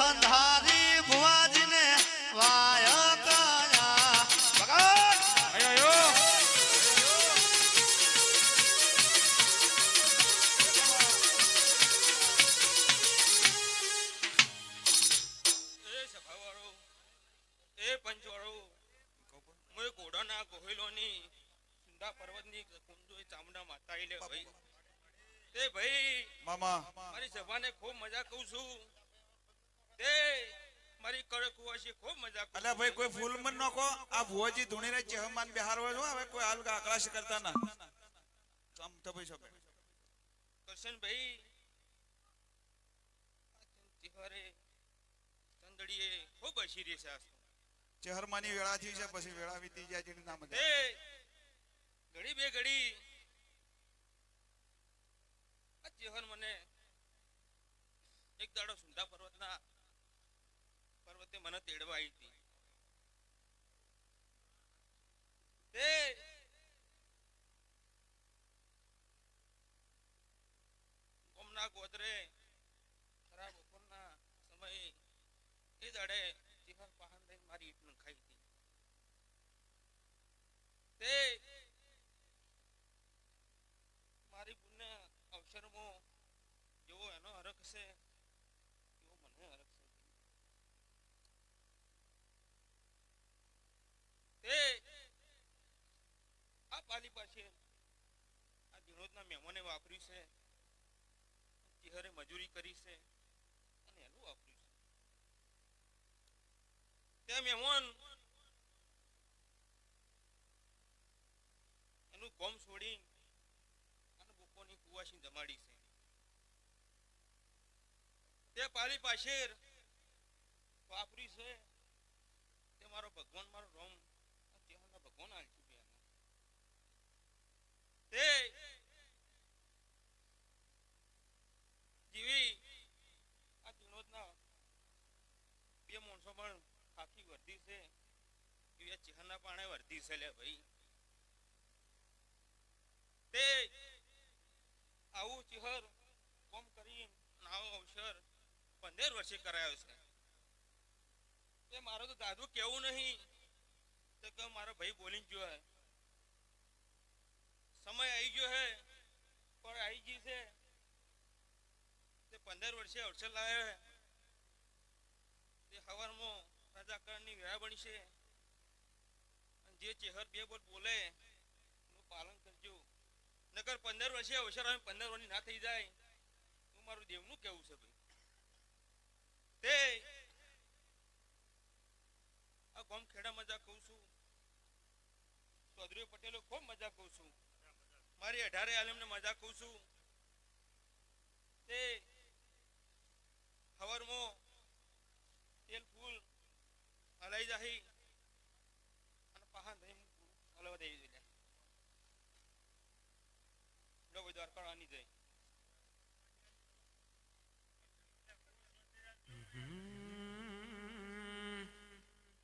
અંધારી ભુવાજીને વાય કયા એ પંચવાળો મોય ઘોડાના ગોહિલોની સુંદા પર્વતની કુંજો ચામડા માતા લે ભાઈ તે ભાઈ મામા મારી સભાને ખૂબ મજા કહું છું તે મારી કડકુવાસી ખૂબ મજા કહું અલ્યા ભાઈ કોઈ ફૂલ મન નોકો આ ભુવાજી ધૂણીને ચહેમાન બિહારવા જો હવે કોઈ હાલ આકળાશ કરતા ના આમ તો ભાઈ સબે કરશન ભાઈ તિહારે ચંદડીએ ખૂબ અશીરી છે ચહેરમાની વેળા થઈ છે પછી વેળા વીતી જાય જેની નામ એ ઘડી બે ઘડી આ ચહેર મને એક દાડો સુંદા પર્વતે મને તેડવા આવી હતી તે ગોમના ગોદરે ખરાબ બપોરના સમયે એ દાડે ચહેર પહાડ લઈને મારી ઈટ નખાઈ હતી તે મારી પુણ્ય અવસરમાં જેવો એનો હરખ છે એવો મને હરખ છે તે આ પાલી પાસે આ દિનોદના મહેમાને વાપર્યું છે ચહેરે મજૂરી કરી છે અને એનું વાપર્યું છે તે મહેમાન એનું ગોમ છોડી અને બપોરની કુવાસી જમાડી છે તે પાલી પાસે વાપરી છે તે મારો ભગવાન મારો રોમ તેના ભગવાન આલચી બેનો તે જીવી આ દિનોદના બે માણસો પણ ખાખી વર્ધી છે એવી ચહેરના પાણે વર્ધી છે લે ભાઈ તે આવું ચહેર કોમ કરી આવો અવસર 15 વર્ષે કરાયો છે તે મારો તો દાદુ કેવું નહીં તો કે મારો ભાઈ બોલીને ગયો હે સમય આવી ગયો હે પણ આવી ગઈ છે તે 15 વર્ષે અવસર લાવ્યો હે તે હવારમાં રાજાકરણની વેળા બનશે જે ચહેર બે બોલ બોલે એનું પાલન કરજો નકર 15 વર્ષે અવસર આવે 15 વર્ષની ના થઈ જાય હું મારું દેવનું કેવું છે ભાઈ તે આ ગામ ખેડા મજા કહું છું ચૌધરી પટેલો ખૂબ મજા કહું છું મારી 18 આલમને મજા કહું છું તે હવારમાં તેલ ફૂલ હલાઈ જાય અને પહાડ દહીં હલવા દઈ દે દ્વારકા આની જાય